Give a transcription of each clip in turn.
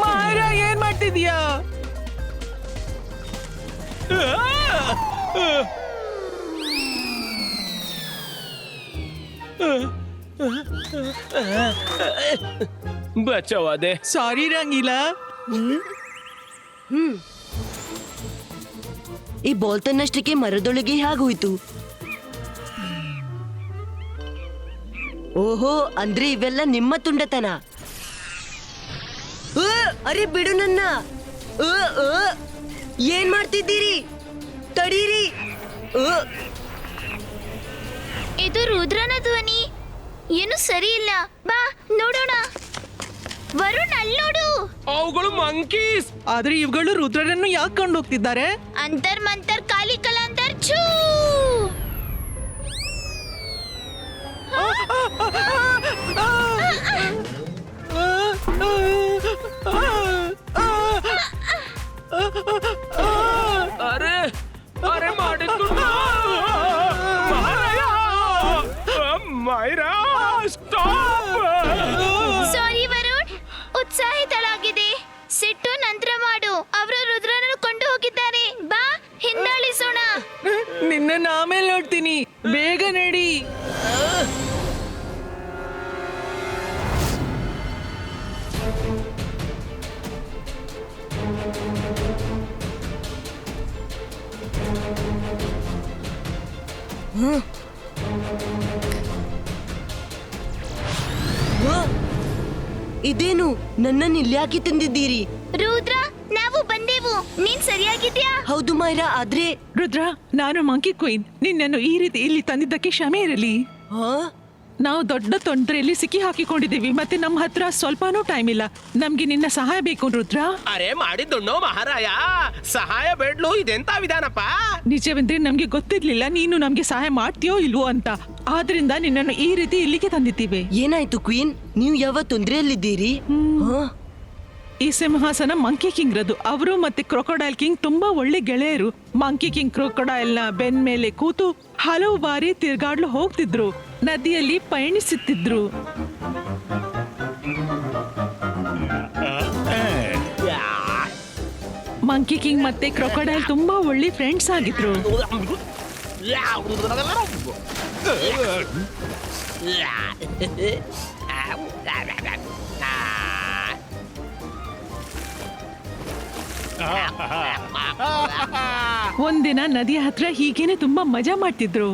ಮಾಯರಾ ಏನ್ ಮಾಡ್ತಿದ್ಯಾ? ಬಚಾವಾದೆ. ಸಾರಿ ರಂಗೀಲಾ. ಈ ಬಾಲ್ ತನ್ನಷ್ಟಕ್ಕೆ ಮರದೊಳಗೆ ಹೇಗೋಯ್ತು? ಓಹೋ, ಅಂದ್ರೆ ಇವೆಲ್ಲ ನಿಮ್ಮ ತುಂಡತನ. ಅರೆ ಬಿಡು ನನ್ನ. ಏನ್ ಮಾಡ್ತಿದ್ದೀರಿ? ತಡೀರಿ. ಇದು ರುದ್ರನ ಧ್ವನಿ. ಏನು ಸರಿ ಇಲ್ಲ. ಬಾ ನೋಡೋಣ. ವರುಣ್, ಅಲ್ಲಿ ನೋಡು. ಅವುಗಳು ಮಂಕೀಸ್. ಆದ್ರೆ ಇವುಗಳು ರುದ್ರರನ್ನು ಯಾಕೆ ಕೊಂಡೋಗ್ತಿದ್ದಾರೆ? ಅಂತರ್ ಮಂತರ್ ಕಾಲಿ ಕಲಾಂತರ್ ಛೂ. ಅರೆ ಅರೆ ಮಾಡಿದ್ದು ಮಾಯರಾ, ಸ್ಟಾಪ್. ಸಾರಿ ವರುಣ್, ಉತ್ಸಾಹಿತಳಾಗಿದೆ. ಸಿಟ್ಟು ನಂತರ ಮಾಡು. ಅವರು ರುದ್ರನನ್ನು ಕೊಂಡು ಹೋಗಿದ್ದಾರೆ. ಬಾ ಹಿಂದಾಳಿಸೋಣ. ನಿನ್ನ ಆಮೇಲೆ ನೋಡ್ತೀನಿ. ಬೇಗ ನಡಿ. ಇದೇನು? ನನ್ನನ್ನು ಇಲ್ಯಾಕೆ ತಂದಿದ್ದೀರಿ? ರುದ್ರ, ನಾವು ಬಂದೆವು. ನೀನ್ ಸರಿಯಾಗಿದ್ಯಾ? ಹೌದು ಮಾಯರಾ, ಆದ್ರೆ ರುದ್ರ, ನಾನು ಮಂಕಿ ಕ್ವೀನ್. ನಿನ್ನನ್ನು ಈ ರೀತಿ ಇಲ್ಲಿ ತಂದಿದ್ದಕ್ಕೆ ಕ್ಷಮೆ ಇರಲಿ. ನಾವು ದೊಡ್ಡ ತೊಂದರೆಯಲ್ಲಿ ಸಿಕ್ಕಿ ಹಾಕಿಕೊಂಡಿದ್ದೀವಿ. ಮತ್ತೆ ನಮ್ಮ ಹತ್ರ ಸ್ವಲ್ಪನೂ ಟೈಮ್ ಇಲ್ಲ. ನಮ್ಗೆ ನಿನ್ನ ಸಹಾಯ ಬೇಕು ರುದ್ರ. ಅರೆ ಮಾಡಿದ್ದುಣ್ಣೋ ಮಹಾರಾಯ, ಸಹಾಯ ಬೇಡ್ಲು. ಇದೆಂತ ವಿಧಾನಪ್ಪ? ನಿಜವೆಂದ್ರೆ ನಮ್ಗೆ ಗೊತ್ತಿರ್ಲಿಲ್ಲ ನೀನು ನಮ್ಗೆ ಸಹಾಯ ಮಾಡ್ತೀಯೋ ಇಲ್ವೋ ಅಂತ. ಆದ್ರಿಂದ ನಿನ್ನನ್ನು ಈ ರೀತಿ ಇಲ್ಲಿಗೆ ತಂದಿದ್ದೀವಿ. ಏನಾಯ್ತು ಕ್ವೀನ್? ನೀವು ಯಾವ ತೊಂದರೆಯಲ್ಲಿದ್ದೀರಿ? ಈ ಸಿಂಹಾಸನ ಮಂಕಿ ಕಿಂಗ್ ರದು. ಅವರು ಮತ್ತೆ ಕ್ರೊಕೊಡೈಲ್ ಕಿಂಗ್ ತುಂಬಾ ಒಳ್ಳೆ ಗೆಳೆಯರು. ಮಂಕಿ ಕಿಂಗ್ ಕ್ರೊಕೊಡೈಲ್ ನ ಬೆನ್ ಮೇಲೆ ಕೂತು ಹಲವು ಬಾರಿ ತಿರ್ಗಾಡ್ಲು ಹೋಗ್ತಿದ್ರು, ನದಿಯಲ್ಲಿ ಪಯಣಿಸುತ್ತಿದ್ರು. ಮಂಕಿ ಕಿಂಗ್ ಮತ್ತೆ ಕ್ರೊಕೊಡೈಲ್ ತುಂಬಾ ಒಳ್ಳೆ ಫ್ರೆಂಡ್ಸ್ ಆಗಿದ್ರು. ಒಂದಿನ ನದಿಯ ಹತ್ರ ಹೀಗೇನೆ ತುಂಬಾ ಮಜಾ ಮಾಡ್ತಿದ್ರು.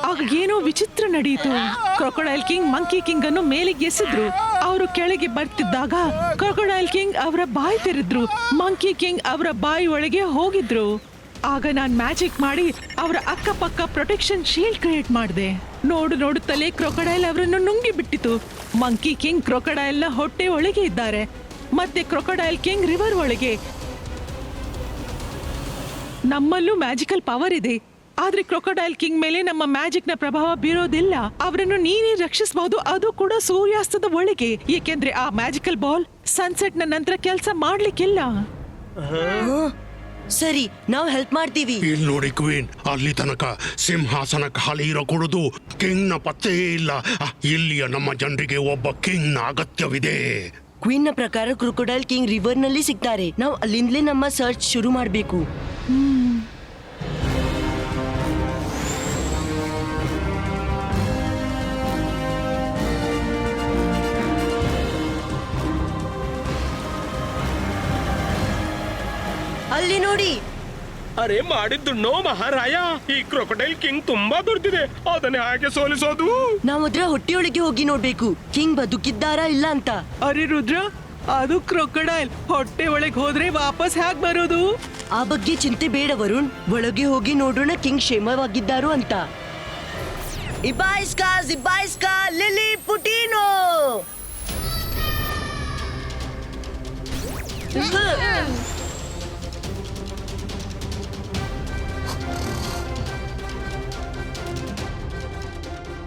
ಆಗ ಏನೋ ವಿಚಿತ್ರ ನಡೆಯಿತು. ಕ್ರೊಕೊಡೈಲ್ ಕಿಂಗ್ ಮಂಕಿ ಕಿಂಗ್ ಅನ್ನು ಮೇಲಿಗೆ ಎಸೆದ್ರು. ಅವರು ಕೆಳಗೆ ಬರ್ತಿದ್ದಾಗ ಕ್ರೊಕೊಡೈಲ್ ಕಿಂಗ್ ಅವರ ಬಾಯಿ ತೆರೆದ್ರು. ಮಂಕಿ ಕಿಂಗ್ ಅವರ ಬಾಯಿ ಒಳಗೆ ಹೋಗಿದ್ರು. ಆಗ ನಾನ್ ಮ್ಯಾಜಿಕ್ ಮಾಡಿ ಅವರ ಅಕ್ಕಪಕ್ಕ ಪ್ರೊಟೆಕ್ಷನ್ ಶೀಲ್ಡ್ ಕ್ರಿಯೇಟ್ ಮಾಡಿದೆ. ನೋಡುತ್ತಲೇ ಕ್ರೊಕೊಡೈಲ್ ಅವರನ್ನು ನುಂಗಿ ಬಿಟ್ಟಿತು. ಮಂಕಿ ಕಿಂಗ್ ಕ್ರೊಕೊಡೈಲ್ ನ ಹೊಟ್ಟೆ ಒಳಗೆ ಇದ್ದಾರೆ, ಮತ್ತೆ ಕ್ರೊಕೊಡೈಲ್ ಕಿಂಗ್ ರಿವರ್ ಒಳಗೆ. ನಮ್ಮಲ್ಲೂ ಮ್ಯಾಜಿಕಲ್ ಪವರ್ ಇದೆ, ಆದ್ರೆ ಕ್ರೊಕೊಡೈಲ್ ಕಿಂಗ್ ಮೇಲೆ ನಮ್ಮ ಮ್ಯಾಜಿಕ್ ನ ಪ್ರಭಾವ ಬೀರೋದಿಲ್ಲ. ಅವರನ್ನು ನೀನೇ ರಕ್ಷಿಸಬಹುದು, ಅದು ಕೂಡ ಸೂರ್ಯಾಸ್ತದ ಒಳಗೆ. ಏಕೆಂದ್ರೆ ಆ ಮ್ಯಾಜಿಕಲ್ ಬಾಲ್ ಸನ್ಸೆಟ್ ನ ನಂತರ ಕೆಲಸ ಮಾಡ್ಲಿಕ್ಕಿಲ್ಲ. ಸರಿ, ನಾವು ಹೆಲ್ಪ್ ಮಾಡ್ತೀವಿ. ಇಲ್ಲಿ ನೋಡಿ ಕ್ವೀನ್, ಅಲ್ಲಿ ತನಕ ಸಿಂಹಾಸನ ಖಾಲಿ ಇರಕೂಡದು. ಕಿಂಗ್ ನ ಪತ್ತೇ ಇಲ್ಲ. ಇಲ್ಲಿಯ ನಮ್ಮ ಜನರಿಗೆ ಒಬ್ಬ ಕಿಂಗ್ ನ ಅಗತ್ಯವಿದೆ. ಕ್ವೀನ್ ನ ಪ್ರಕಾರ ಕ್ರೊಕೊಡೈಲ್ ಕಿಂಗ್ ರಿವರ್ ನಲ್ಲಿ ಸಿಗ್ತಾರೆ. ನಾವು ಅಲ್ಲಿಂದಲೇ ನಮ್ಮ ಸರ್ಚ್ ಶುರು ಮಾಡಬೇಕು. ಅಲ್ಲಿ ನೋಡಿ. ಅರೆ ಮಾಡಿದ್ದುಣ್ಣೋ ಮಹಾರಾಯ, ಈ ಕ್ರೊಕೊಡೈಲ್ ಕಿಂಗ್ ತುಂಬಾ ದುರ್ದಿದೆ. ಅದನ್ನ ಹಾಗೆ ಸೋಲಿಸೋದು? ನಾವು ಅದ್ರ ಹೊಟ್ಟೆಯೊಳಗೆ ಹೋಗಿ ನೋಡ್ಬೇಕು, ಕಿಂಗ್ ಬದುಕಿದ್ದಾರಾ ಇಲ್ಲ ಅಂತ. ಅರೆ ರುದ್ರ, ಅದು ಕ್ರೊಕೊಡೈಲ್ ಹೊಟ್ಟೆ ಒಳಗೆ ಹೋದ್ರೆ ವಾಪಸ್ ಹೇಗ್ ಬರೋದು? ಆ ಬಗ್ಗೆ ಚಿಂತೆ ಬೇಡ ವರುಣ್, ಒಳಗೆ ಹೋಗಿ ನೋಡೋಣ ಕಿಂಗ್ ಕ್ಷೇಮವಾಗಿದ್ದಾರೋ ಅಂತ. ಇಬಾಯ್ಸ್ಕಾ ಜಿಬಾಯ್ಸ್ಕಾ ಲಿಲಿ ಪುಟಿನೋ.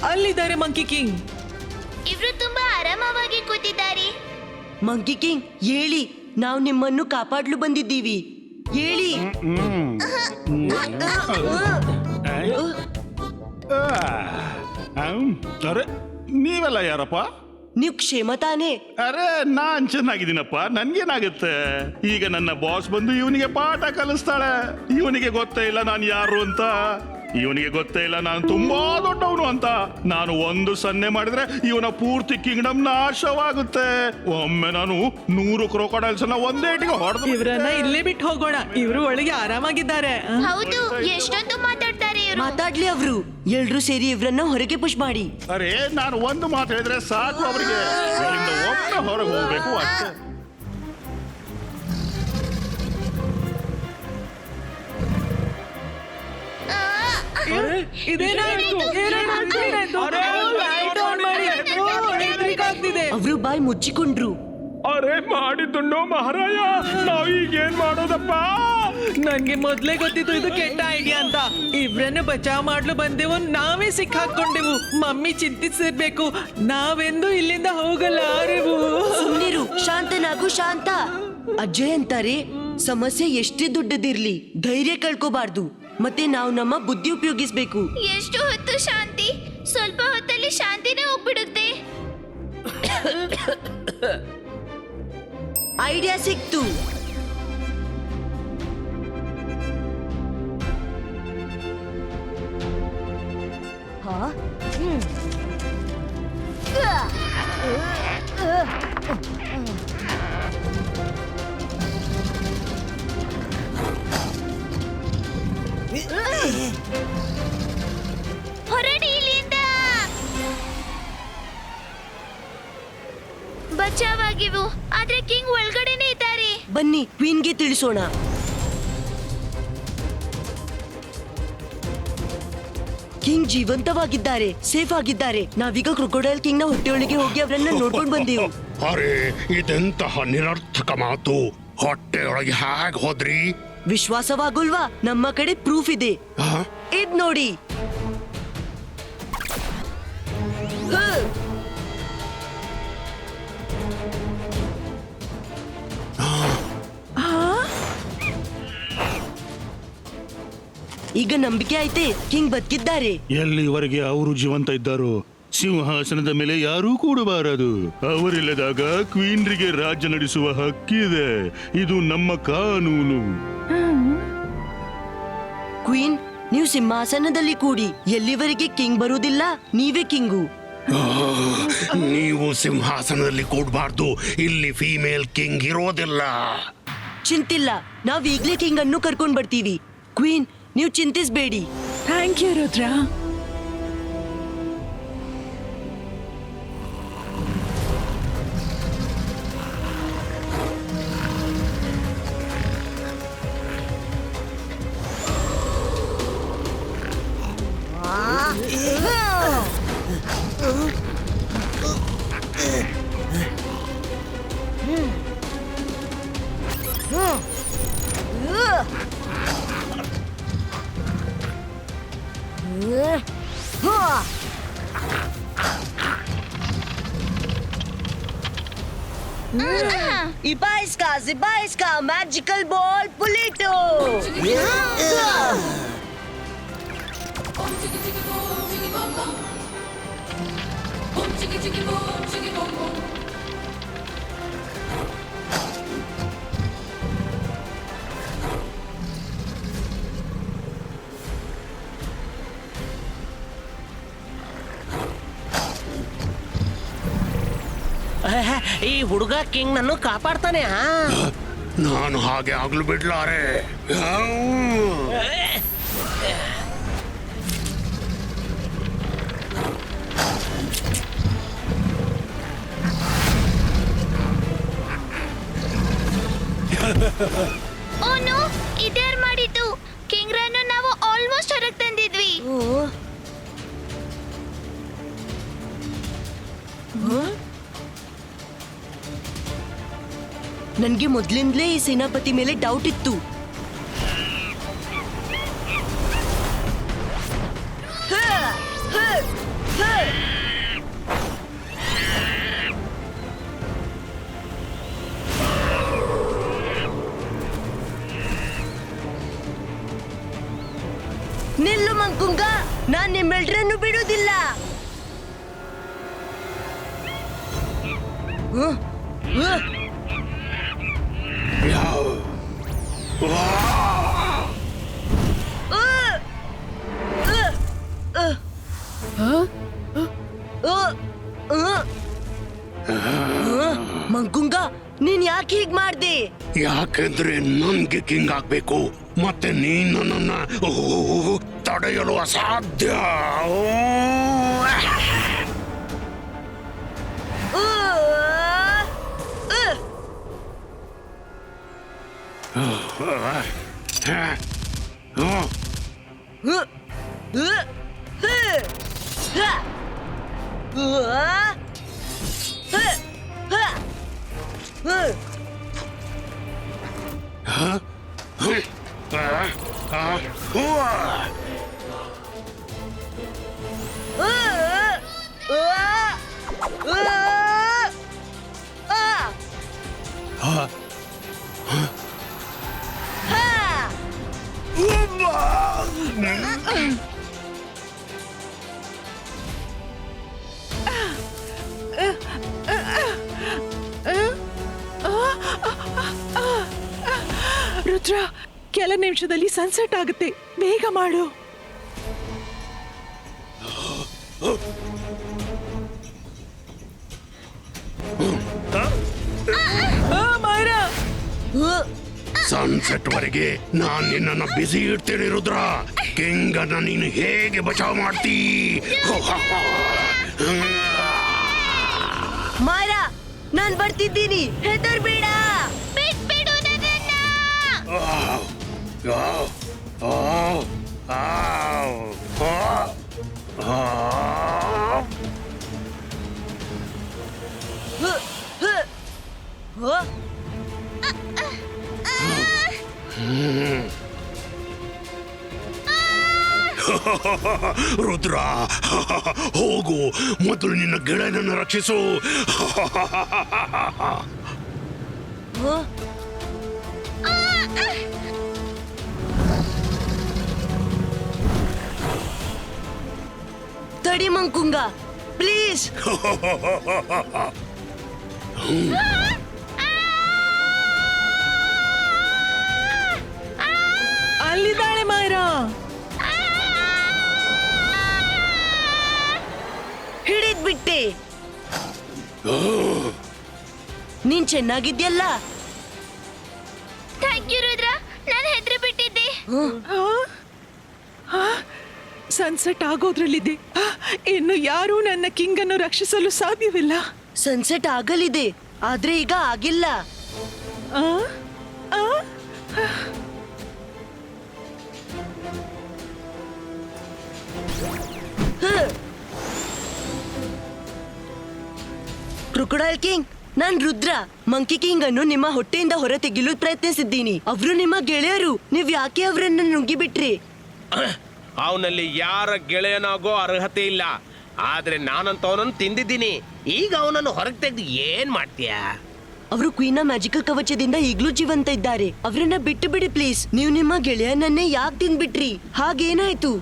ಅಲ್ಲಿದ್ದಾರೆ ಮಂಕಿ ಕಿಂಗ್. ಇವ್ರು ತುಂಬಾ ಆರಾಮವಾಗಿ ಕೂತಿದ್ದಾರೆ. ಮಂಕಿ ಕಿಂಗ್ ಹೇಳಿ, ನಾವು ನಿಮ್ಮನ್ನು ಕಾಪಾಡಲು ಬಂದಿದ್ದೀವಿ. ಹೇಳಿ. ಅರೆ ನೀವೆಲ್ಲ ಯಾರಪ್ಪ? ನೀವು ಕ್ಷೇಮ ತಾನೇ? ಅರೆ ನಾನ್ ಚೆನ್ನಾಗಿದ್ದೀನಪ್ಪ, ನನ್ಗೇನಾಗುತ್ತೆ? ಈಗ ನನ್ನ ಬಾಸ್ ಬಂದು ಇವನಿಗೆ ಪಾಠ ಕಲಿಸ್ತಾಳೆ. ಇವನಿಗೆ ಗೊತ್ತೇ ಇಲ್ಲ ನಾನು ಯಾರು ಅಂತ, ಇವನಿಗೆ ಗೊತ್ತೇ ಇಲ್ಲ ನಾನು ತುಂಬಾ ದೊಡ್ಡವನು ಅಂತ. ನಾನು ಒಂದು ಸನ್ನೆ ಮಾಡಿದ್ರೆ ಇವನ ಪೂರ್ತಿ ಕಿಂಗ್ಡಮ್ ನಾಶವಾಗುತ್ತೆ. ಒಮ್ಮೆ ನಾನು 100 ಕ್ರೊಕೊಡೈಲ್ಸ್ ಒಂದೇಟಿಗೆ ಹೊಡೆದು ಇವ್ರನ್ನ ಇಲ್ಲೇ ಬಿಟ್ಟು ಹೋಗೋಣ, ಇವ್ರು ಒಳಗೆ ಆರಾಮಾಗಿದ್ದಾರೆ. ಹೌದು, ಎಷ್ಟೊಂದು ಮಾತಾಡ್ತಾರೆ ಇವರು. ಮಾತಾಡ್ಲಿ ಅವರು. ಎಲ್ರೂ ಸೇರಿ ಇವ್ರನ್ನ ಹೊರಗೆ ಪುಷ್ ಮಾಡಿ. ಅರೆ ನಾನು ಒಂದು ಮಾತು ಹೇಳಿದ್ರೆ ಸಾಕು, ಅವರಿಗೆ ಇಲ್ಲಿಂದ ಒಮ್ಮೆ ಹೊರಗೆ ಹೋಗ್ಬೇಕು ಅಷ್ಟೇ. ಅವರು ಬಾಯಿ ಮುಚ್ಚಿಕೊಂಡ್ರು. ಅರೆ ಮಾಡಿದ್ದುಣ್ಣೋ ಮಹಾರಾಯ, ನಾವ್ ಈಗೇನ್ ಮಾಡೋದಪ್ಪ? ನನ್ಗೆ ಮೊದ್ಲೇ ಗೊತ್ತಿತ್ತು ಇದು ಕೆಟ್ಟ ಐಡಿಯಾ ಅಂತ. ಇವ್ರನ್ನ ಬಚಾವ್ ಮಾಡ್ಲು ಬಂದೆವು, ನಾವೇ ಸಿಕ್ಕಾಕೊಂಡೆವು. ಮಮ್ಮಿ ಚಿಂತಿಸಿರ್ಬೇಕು, ನಾವೆಂದು ಇಲ್ಲಿಂದ ಹೋಗಲಾರೆವು. ಸುಮ್ನಿರು, ಶಾಂತನಾಗು ಶಾಂತ. ಅಜ್ಜಯ್ ಅಂತಾರೆ, ಸಮಸ್ಯೆ ಎಷ್ಟೇ ದೊಡ್ಡದಿರ್ಲಿ ಧೈರ್ಯ ಕಳ್ಕೋಬಾರ್ದು, ಮತ್ತೆ ನಾವು ನಮ್ಮ ಬುದ್ಧಿ ಉಪಯೋಗಿಸ್ಬೇಕು. ಎಷ್ಟು ಹೊತ್ತು ಶಾಂತಿ? ಸ್ವಲ್ಪ ಹೊತ್ತಲ್ಲಿ ಶಾಂತಿನೇ ಹೋಗ್ಬಿಡುತ್ತೆ. ಐಡಿಯಾ ಸಿಕ್ತು. ಹೊರಡಿ ಇಲ್ಲಿಂದ. ಬಚಾವಾಗಿವು, ಆದ್ರೆ ಕಿಂಗ್ ಒಳಗಡೆನೆ ಇದ್ದಾರೆ. ಬನ್ನಿ ಕ್ವೀನ್ಗೆ ತಿಳಿಸೋಣ. ಕಿಂಗ್ ಜೀವಂತವಾಗಿದ್ದಾರೆ, ಸೇಫ್ ಆಗಿದ್ದಾರೆ. ನಾವೀಗ ಕ್ರೊಕೊಡೈಲ್ ಕಿಂಗ್ ನ ಹೊಟ್ಟೆಯೊಳಗೆ ಹೋಗಿ ಅವರನ್ನ ನೋಡ್ಕೊಂಡು ಬಂದೆವು. ಅರೆ ಇದೆಂತಹ ನಿರರ್ಥಕ ಮಾತು. ಹೊಟ್ಟೆಯೊಳಗೆ ಹೇಗ್ ಹೋದ್ರಿ? ವಿಶ್ವಾಸವಾಗುಲ್ವಾ? ನಮ್ಮ ಕಡೆ ಪ್ರೂಫ್ ಇದೆ. ಆ? ಇದ್ ನೋಡಿ. ಈಗ ನಂಬಿಕೆ ಆಯ್ತೆ, ಕಿಂಗ್ ಬದುಕಿದ್ದಾರೆ. ಎಲ್ಲಿವರೆಗೆ ಅವರು ಜೀವಂತ ಇದ್ದಾರೋ ಸಿಂಹಾಸನದ ಮೇಲೆ ಯಾರೂ ಕೂಡಬಾರದು. ಅವರಿಲ್ಲದಾಗ ಕ್ವೀನ್ರಿಗೆ ರಾಜ್ಯ ನಡೆಸುವ ಹಕ್ಕಿದೆ. ಇದು ನಮ್ಮ ಕಾನೂನು. ಕ್ವೀನ್, ನೀವು ಸಿಂಹಾಸನದಲ್ಲಿ ಕೂಡಿ. ಎಲ್ಲಿವರೆಗೆ ಕಿಂಗ್ ಬರುವುದಿಲ್ಲ, ನೀವೇ ಕಿಂಗು. ನೀವು ಸಿಂಹಾಸನದಲ್ಲಿ ಕೂಡಬಾರ್ದು. ಇಲ್ಲಿ ಫೀಮೇಲ್ ಕಿಂಗ್ ಇರೋದಿಲ್ಲ. ಚಿಂತಿಲ್ಲ, ನಾವ್ ಈಗ್ಲೇ ಕಿಂಗ್ ಅನ್ನು ಕರ್ಕೊಂಡ್ ಬರ್ತೀವಿ. ಕ್ವೀನ್, ನೀವು ಚಿಂತಿಸ್ಬೇಡಿ. Thank you Rudra. Ibaiska, magical ball, Pulito! ಈ ಹುಡುಗ ಕಿಂಗ್ ನನ್ನು ಕಾಪಾಡ್ತಾನೆ. ನಾನು ಹಾಗೆ ಆಗ್ಲು ಬಿಡ್ಲಾರೆ. ಓನು, ಇದ್ಯಾರು ಮಾಡಿದ್ದು? ಕಿಂಗ್ ರನ್ನು ನಾವು ಆಲ್ಮೋಸ್ಟ್ ಹೊರಗೆ ತಂದಿದ್ವಿ. ನನ್ಗೆ ಮೊದ್ಲಿಂದಲೇ ಈ ಸೇನಾಪತಿ ಮೇಲೆ ಡೌಟ್ ಇತ್ತು. ನಿಲ್ಲು ಮಂಕುಂಗ, ನಾನ್ ನಿಮ್ಮೆಲ್ರನ್ನು ಬಿಡುವುದಿಲ್ಲ. ಮಂಕುಂಗ, ನೀನ್ ಯಾಕೆ ಹೀಗ್ ಮಾಡ್ದೆ? ಯಾಕೆಂದ್ರೆ ನನ್ಗೆ ಕಿಂಗ್ ಆಗ್ಬೇಕು ಮತ್ತೆ ನೀನು ನನ್ನ ತಡೆಯಲು ಅಸಾಧ್ಯ. ರುದ್ರ, ಕೆಲ ನಿಮಿಷದಲ್ಲಿ ಸನ್ಸೆಟ್ ಆಗುತ್ತೆ, ಬೇಗ ಮಾಡು. ಮಾಯರಾ, ಸನ್ಸೆಟ್ ವರೆಗೆ ನಾನ್ ನಿನ್ನನ್ನ ಬಿಸಿ ಇಡ್ತೀನಿ ರುದ್ರ. ಕಿಂಗ್ ಅನ್ನ ನೀನು ಹೇಗೆ ಬಚಾವ್ ಮಾಡ್ತೀ? ಮಾಯರಾ, ನಾನ್ ಬರ್ತಿದ್ದೀನಿ, ಹೆದರ್ಬೇಡ. ಬಿಟ್ಬಿಡು ನನ್ನನ್ನ. ರುದ್ರ, ಹೋಗು, ಮೊದಲು ನಿನ್ನ ಗೆಳೆಯನನ್ನ ರಕ್ಷಿಸು. ತಡಿ ಮಂಕುಂಗ, ಪ್ಲೀಸ್. ಅಲ್ಲಿದ್ದಾಳೆ ಮಾಯರಾ. ಹಿಡಿದ್ಬಿಟ್ಟೆ. ನೀನ್ ಚೆನ್ನಾಗಿದ್ಯಲ್ಲ. ಥ್ಯಾಂಕ್ ಯು ರುದ್ರ, ನಾನು ಹೆದ್ರಿ ಬಿಟ್ಟಿದ್ದೆ. ಸನ್ಸೆಟ್ ಆಗೋದ್ರಲ್ಲಿದೆ. ಇನ್ನು ಯಾರೂ ನನ್ನ ಕಿಂಗ್ ಅನ್ನು ರಕ್ಷಿಸಲು ಸಾಧ್ಯವಿಲ್ಲ. ಸನ್ಸೆಟ್ ಆಗಲಿದೆ, ಆದ್ರೆ ಈಗ ಆಗಿಲ್ಲ. ಆ? ಆ? ಕ್ರೊಕೊಡೈಲ್ ಕಿಂಗ್, ನಾನ್ ರುದ್ರ. ಮಂಕಿ ಕಿಂಗ್ ಅನ್ನು ನಿಮ್ಮ ಹೊಟ್ಟೆಯಿಂದ ಹೊರ ತೆಗೆಯಲು ಪ್ರಯತ್ನಿಸಿದ್ದೀನಿ. ಅವರು ನಿಮ್ಮ ಗೆಳೆಯರು, ನೀವ್ ಯಾಕೆ ಅವರನ್ನ ನುಂಗಿಬಿಟ್ರಿ? ಅವನಲ್ಲಿ ಯಾರ ಗೆಳೆಯನಾಗೋ ಅರ್ಹತೆ ಇಲ್ಲ, ಆದ್ರೆ ನಾನಂತ ಅವನನ್ನು ತಿಂದಿದ್ದೀನಿ. ಈಗ ಅವನನ್ನು ಹೊರಗೆ ತೆಗೆದು ಏನ್ ಮಾಡ್ತೀಯಾ? ಅವರು ಕ್ವೀನ್ ಮ್ಯಾಜಿಕಲ್ ಕವಚದಿಂದ ಈಗ್ಲೂ ಜೀವಂತ ಇದ್ದಾರೆ. ಅವರನ್ನ ಬಿಟ್ಟು ಬಿಡಿ ಪ್ಲೀಸ್. ನೀವು ನಿಮ್ಮ ಗೆಳೆಯನನ್ನೇ ಯಾಕೆ ತಿಂದ್ಬಿಟ್ರಿ? ಹಾಗೇನಾಯ್ತು?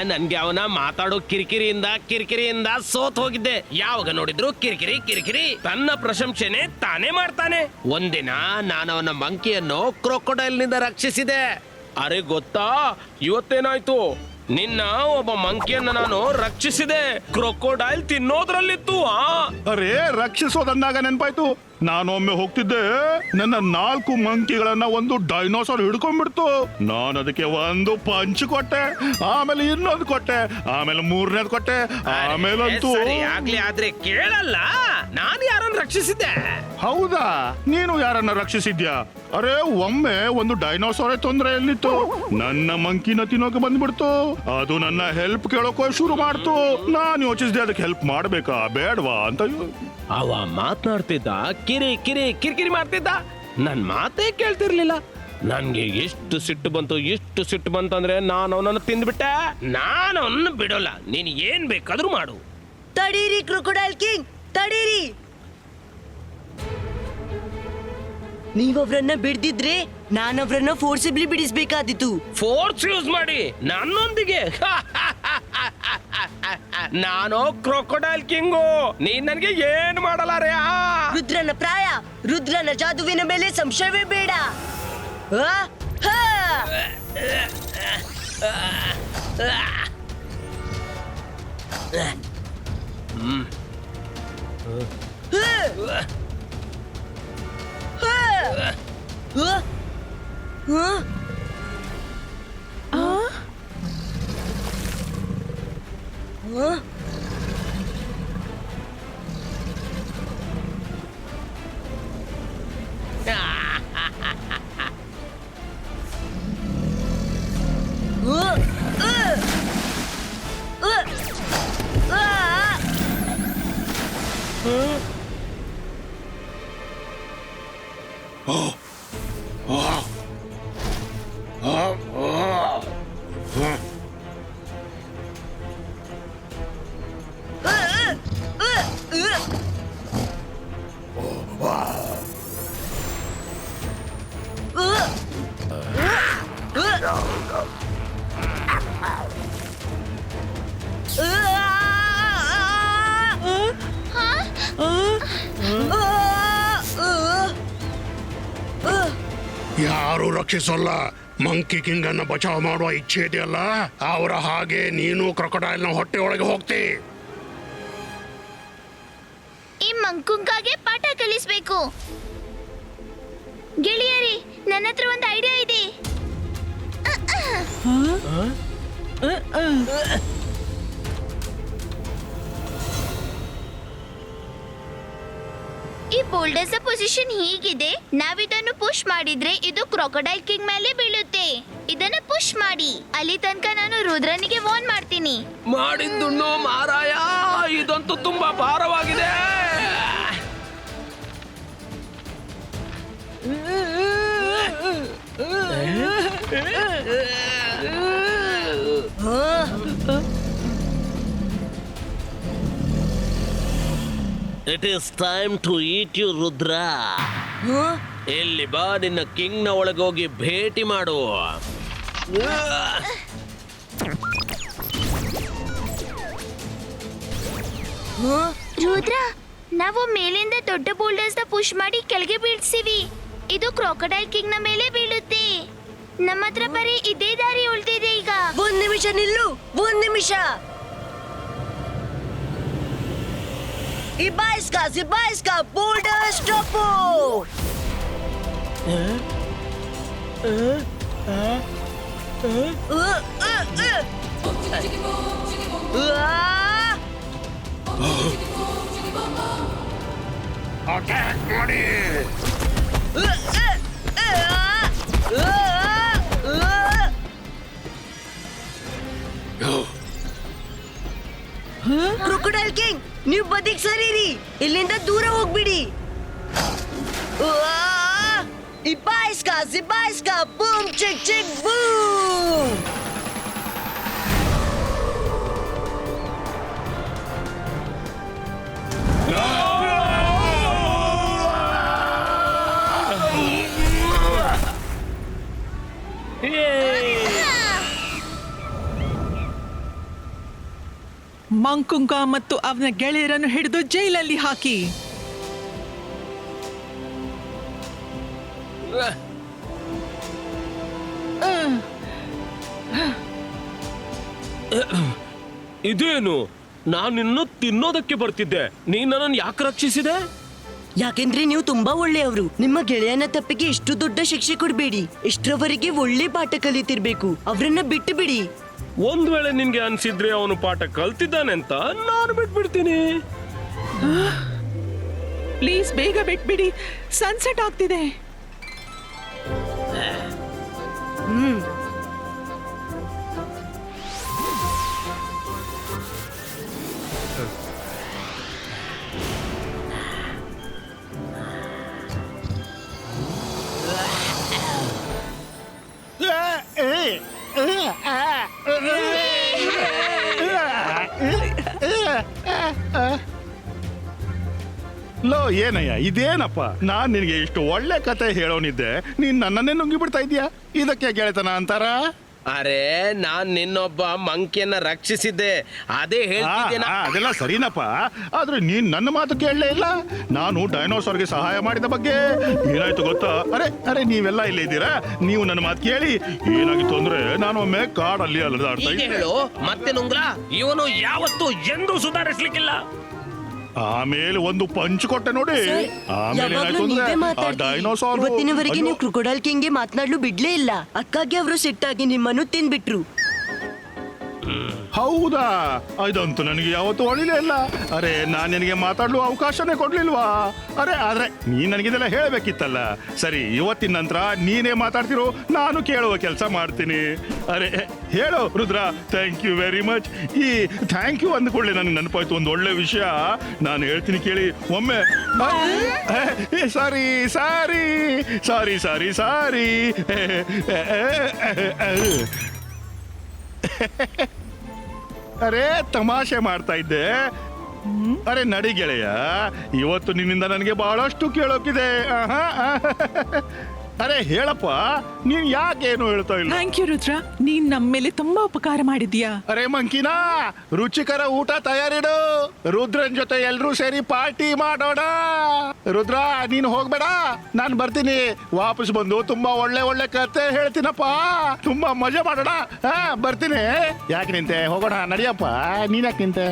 ನನ್ಗೆ ಅವನ ಮಾತಾಡೋ ಕಿರಿಕಿರಿಯಿಂದ ಸೋತ್ ಹೋಗಿದ್ದೆ. ಯಾವಾಗ ನೋಡಿದ್ರು ಕಿರಿಕಿರಿ. ತನ್ನ ಪ್ರಶಂಸೆನೆ ತಾನೇ ಮಾಡ್ತಾನೆ. ಒಂದಿನ ನಾನು ಅವನ ಮಂಕಿಯನ್ನು ಕ್ರೊಕೊಡೈಲ್ ನಿಂದ ರಕ್ಷಿಸಿದೆ. ಅರೆ ಗೊತ್ತಾ, ಇವತ್ತೇನಾಯ್ತು? ನಿನ್ನ ಒಬ್ಬ ಮಂಕಿಯನ್ನ ನಾನು ರಕ್ಷಿಸಿದೆ. ಕ್ರೊಕೊಡೈಲ್ ತಿನ್ನೋದ್ರಲ್ಲಿತ್ತು. ಅರೇ, ರಕ್ಷಿಸೋದನ್ನಾಗ ನೆನ್ಪಾಯ್ತು. ನಾನೊಮ್ಮೆ ಹೋಗ್ತಿದ್ದೆ, ನನ್ನ 4 ಮಂಕಿಗಳನ್ನ ಒಂದು ಡೈನೋಸಾರ್ ಹಿಡ್ಕೊಂಡ್ಬಿಡ್ತು. ನಾನು ಅದಕ್ಕೆ ಒಂದು ಪಂಚ್ ಕೊಟ್ಟೆ, ಆಮೇಲೆ ಇನ್ನೊಂದು ಕೊಟ್ಟೆ, ಆಮೇಲೆ 3ನೇದು ಕೊಟ್ಟೆ, ಆಮೇಲಂತೂ ಆಗ್ಲಿ, ಆದ್ರೆ ಕೇಳಲ್ಲ. ನಾನು ಯಾರನ್ನ ರಕ್ಷಿಸಿದ್ದೆ? ಹೌದಾ, ನೀನು ಯಾರನ್ನ ರಕ್ಷಿಸಿದ್ಯಾ? ಅರೆ, ಒಮ್ಮೆ ಒಂದು ಡೈನೋಸಾರೇ ತೊಂದರೆಯಲ್ಲಿತ್ತು. ನನ್ನ ಮಂಕಿನ ತಿನ್ನೋಕೆ ಬಂದ್ಬಿಡ್ತು. ಅದು ನನ್ನ ಹೆಲ್ಪ್ ಕೇಳೋಕೆ ಶುರು ಮಾಡ್ತು. ನಾನು ಯೋಚಿಸಿದೆ, ಅದಕ್ಕೆ ಹೆಲ್ಪ್ ಮಾಡ್ಬೇಕಾ ಬೇಡವಾ ಅಂತ. ಅವ ಮಾತನಾಡ್ತಿದ್ದ, ಕಿರಿಕಿರಿ ಮಾಡ್ತಿದ್ದ. ನನ್ ಮಾತೇ ಕೇಳ್ತಿರ್ಲಿಲ್ಲ. ನನ್ಗೆ ಎಷ್ಟು ಸಿಟ್ಟು ಬಂತು ಅಂದ್ರೆ ನಾನು ಅವನನ್ನು ತಿಂದ್ಬಿಟ್ಟೆ. ನಾನು ಅವನನ್ನು ಬಿಡೋಲ್ಲ. ನೀನ್ ಏನ್ ಬೇಕಾದ್ರೂ ಮಾಡು. ತಡೀರಿ ಕ್ರೊಕೊಡೈಲ್ ಕಿಂಗ್, ತಡೀರಿ. ನೀವವ್ರನ್ನ ಬಿಡ್ದಿದ್ರೆ ನಾನವ್ರನ್ನ ಫೋರ್ಸಿಬ್ಲಿ ಬಿಡಿಸ್ಬೇಕಾದಿತ್ತು. ಫೋರ್ಸ್ ಯೂಸ್ ಮಾಡಿ ನನ್ನೊಂದಿಗೆ ನಾನು ಕ್ರೊಕೊಡೈಲ್ ಕಿಂಗು, ನೀನ್ ನನ್ಗೆ ಏನ್ ಮಾಡಲಾರೆ? ರುದ್ರನ ಪ್ರಾಯ, ರುದ್ರನ ಜಾದುವಿನ ಮೇಲೆ ಸಂಶಯವೇ ಬೇಡ. ಆ? ಹಾ! ಯಾರು ರಕ್ಷಿಸಲ್ಲ. ಮಂಕಿ ಕಿಂಗ್ ಅನ್ನ ಬಚಾವ್ ಮಾಡುವ ಇಚ್ಛೆ ಇದೆಯಲ್ಲ, ಅವರ ಹಾಗೆ ನೀನು ಕ್ರೊಕೊಡೈಲ್ ನ ಹೊಟ್ಟೆ ಒಳಗೆ ಹೋಗ್ತಿ. ಈ ಮಂಕುಂಕಾಗೆ ಪಾಠ ಕಲಿಸ್ಬೇಕು. ಗೆಳೆಯರಿ, ನನ್ನ ಹತ್ರ ಒಂದು ಐಡಿಯಾ ಇದೆ. ಈ ಬೋಲ್ಡರ್ಸ್ ಪೊಸಿಷನ್ ಹೀಗಿದೆ. ನಾವಿದನ್ನು ಪುಷ್ ಮಾಡಿದ್ರೆ ಇದು ಕ್ರೊಕೊಡೈಲ್ ಕಿಂಗ್ ಮೇಲೆ ಬೀಳುತ್ತೆ. ಇದನ್ನ ಪುಷ್ ಮಾಡಿ. ಅಲ್ಲಿ ತನಕ ನಾನು ರುದ್ರನಿಗೆ ವಾರ್ನ್ ಮಾಡ್ತೀನಿ. ಮಾಡಿದ್ದುಣ್ಣು ಮಾರಾಯ, ಇದಂತೂ ತುಂಬಾ ಭಾರವಾಗಿದೆ. It is time to eat you Rudra. ಇಲ್ಲಿ ಬಾ, ನಿನ್ನ ಕಿಂಗ್ ನ ಒಳಗೋಗಿ ಭೇಟಿ ಮಾಡು. ರುದ್ರ, ನಾವು ಮೇಲಿಂದ ದೊಡ್ಡ ಬೋಲ್ಡರ್ಸ್ ನ ಪುಷ್ ಮಾಡಿ ಕೆಳಗೆ ಬೀಳ್ಸಿವಿ. ಇದು ಕ್ರೊಕೊಡೈಲ್ ಕಿಂಗ್ ನ ಮೇಲೆ ಬೀಳುತ್ತೆ. ನಮ್ಮ ಹತ್ರ ಬರೀ ಇದೇ ದಾರಿ ಉಳ್ದಿದೆ ಈಗ. ಒಂದ್ ನಿಮಿಷ ನಿಲ್ಲು, ಒಂದ್ ನಿಮಿಷ. ಇಬಾಯಿಸ್ಕಾ ಬೋಲ್ಡರ್ ಸ್ಟಾಪು. ಅಟ್ಯಾಕ್ ಮಾಡಿ. ಕ್ರೊಕೊಡೈಲ್ ಕಿಂಗ್, ನೀವು ಬದಿಗ್ ಸರಿರಿ, ಇಲ್ಲಿಂದ ದೂರ ಹೋಗ್ಬಿಡಿ. ಇಬಾಯಿಸ್ಕಾ ಬೂಮ್ ಚಿಕ್ ಚಿಕ್ ಬೂಮ್. ಮಂಕುಂಕ ಮತ್ತು ಅವನ ಗೆಳೆಯರನ್ನು ಹಿಡಿದು ಜೈಲಲ್ಲಿ ಹಾಕಿ. ಇದೇನು? ನಾನಿನ್ನು ತಿನ್ನೋದಕ್ಕೆ ಬರ್ತಿದ್ದೆ, ನೀನ್ ನನ್ನನ್ನು ಯಾಕೆ ರಕ್ಷಿಸಿದೆ? ಯಾಕೆಂದ್ರೆ ನೀವು ತುಂಬಾ ಒಳ್ಳೆಯವರು. ನಿಮ್ಮ ಗೆಳೆಯನ ತಪ್ಪಿಗೆ ಇಷ್ಟು ದೊಡ್ಡ ಶಿಕ್ಷೆ ಕೊಡ್ಬೇಡಿ. ಇಷ್ಟರವರೆಗೆ ಒಳ್ಳೆ ಪಾಠ ಕಲಿತಿರ್ಬೇಕು. ಅವರನ್ನ ಬಿಟ್ಟು ಬಿಡಿ. ಒಂದ್ ವೇಳೆ ನಿನ್ಗೆ ಅನ್ಸಿದ್ರೆ ಅವನು ಪಾಠ ಕಲ್ತಿದ್ದಾನೆ ಅಂತ ನಾನು ಬಿಟ್ಬಿಡ್ತೀನಿ. ಪ್ಲೀಸ್ ಬೇಗ ಬಿಟ್ಬಿಡಿ, ಸನ್ಸೆಟ್ ಆಗ್ತಿದೆ. ಲೋ ಏನಯ್ಯ ಇದೇನಪ್ಪ? ನಾನ್ ನಿನಗೆ ಇಷ್ಟು ಒಳ್ಳೆ ಕತೆ ಹೇಳೋನಿದ್ದೆ, ನೀನ್ ನನ್ನನ್ನೇ ನುಂಗಿ ಬಿಡ್ತಾ ಇದೀಯಾ. ಇದಕ್ಕೆ ಗೆಳೆತನ ಅಂತಾರ? ಅರೆ ನಾನ್ ನಿನ್ನೊಬ್ಬ ಮಂಕಿಯನ್ನ ರಕ್ಷಿಸಿದ್ದೆ, ಅದೇ ಹೇಳ್ತಿದ್ದೇನ. ಅದೆಲ್ಲ ಸರಿನಪ್ಪ, ಆದ್ರೆ ನೀನ್ ನನ್ನ ಮಾತು ಕೇಳಲೇ ಇಲ್ಲ. ನಾನು ಡೈನೋಸಾರ್ಗೆ ಸಹಾಯ ಮಾಡಿದ ಬಗ್ಗೆ ಏನಾಯ್ತು ಗೊತ್ತಾ? ಅರೆ ನೀವೆಲ್ಲ ಇಲ್ಲೇ ಇದ್ದೀರಾ? ನೀವು ನನ್ನ ಮಾತು ಕೇಳಿ. ಏನಾಗಿತ್ತು ಅಂದ್ರೆ ನಾನು ಒಮ್ಮೆ ಕಾಡಲ್ಲಿ ಅಲೆದಾಡ್ತಾ ಈಗ ಇದ್ದೆ. ಹೇಳು ಮತ್ತೆ ನುಂಗ್ರ, ಇವನು ಯಾವತ್ತೂ ಎಂದೂ ಸುಧಾರಿಸ್ಲಿಕ್ಕಿಲ್ಲ. ಆಮೇಲೆ ಒಂದು ಪಂಚ್ ಕೊಟ್ಟೆ ನೋಡಿ. ಆಮೇಲೆ ಯಾವಾಗ್ಲೂ ಏನಾಯ್ತು ನೀವೇ ಅಂದ್ರೆ ಆ ಮಾತಾಡ್ತೀರಿ. ಡೈನೋಸಾರ್ ಇವತ್ತಿನವರೆಗೆ ನೀವು ಕ್ರೊಕೊಡೈಲ್ ಕಿಂಗ್ಗೆ ಮಾತನಾಡ್ಲು ಬಿಡ್ಲೇ ಇಲ್ಲ. ಅಕ್ಕಾಗೆ ಅವರು ಸಿಟ್ಟಾಗಿ ನಿಮ್ಮನ್ನು ತಿನ್ಬಿಟ್ರು. ಹೌದಾ? ಇದಂತೂ ನನಗೆ ಯಾವತ್ತೂ ಹೊಳಿಲೇ ಇಲ್ಲ. ಅರೆ ನಾನ್ ನಿನಗೆ ಮಾತಾಡ್ಲು ಅವಕಾಶನೇ ಕೊಡ್ಲಿಲ್ವಾ? ಆದ್ರೆ ನೀನ್ ನನಗಿದೆಲ್ಲ ಹೇಳ್ಬೇಕಿತ್ತಲ್ಲ. ಸರಿ, ಇವತ್ತಿನ ನಂತರ ನೀನೇ ಮಾತಾಡ್ತಿರೋ, ನಾನು ಕೇಳುವ ಕೆಲಸ ಮಾಡ್ತೀನಿ. ಅರೆ ಹೇಳು Rudra. Thank you very much. ಈ ಥ್ಯಾಂಕ್ ಯು ಅಂದ್ಕೊಳ್ಳಿ ನನಗೆ ನೆನಪಾಯ್ತು ಒಂದು ಒಳ್ಳೆ ವಿಷಯ. ನಾನು ಹೇಳ್ತೀನಿ ಕೇಳಿ. ಒಮ್ಮೆ ಸಾರಿ ಸಾರಿ ಸಾರಿ ಸಾರಿ ಸಾರಿ ಅರೆ ತಮಾಷೆ ಮಾಡ್ತಾ ಇದ್ದೆ. ಅರೆ ನಡಿ ಗೆಳೆಯ, ಇವತ್ತು ನಿನ್ನಿಂದ ನನಗೆ ಬಹಳಷ್ಟು ಕೇಳೋಕಿದೆ. ಅರೆ ಹೇಳಪ್ಪ, ನೀನ್ ಯಾಕೇನು ಹೇಳ್ತಾ ಇಲ್ಲ? ಥ್ಯಾಂಕ್ ಯು ರುದ್ರ, ನೀನ್ ನಮ್ಮ ಮೇಲೆ ತುಂಬಾ ಉಪಕಾರ ಮಾಡಿದ್ಯಾ. ಅರೆ ಮಂಕಿನಾ, ರುಚಿಕರ ಊಟ ತಯಾರಿಡು. ರುದ್ರನ್ ಜೊತೆ ಎಲ್ರೂ ಸೇರಿ ಪಾರ್ಟಿ ಮಾಡೋಣ. ರುದ್ರ ನೀನು ಹೋಗ್ಬೇಡ, ನಾನು ಬರ್ತೀನಿ. ವಾಪಸ್ ಬಂದು ತುಂಬಾ ಒಳ್ಳೆ ಒಳ್ಳೆ ಕತೆ ಹೇಳ್ತೀನಪ್ಪ. ತುಂಬಾ ಮಜಾ ಮಾಡೋಣ. ಬರ್ತೀನಿ. ಯಾಕೆ ನಿಂತೆ? ಹೋಗೋಣ ನಡಿಯಪ್ಪ. ನೀನ್ ಯಾಕೆ ನಿಂತೆ?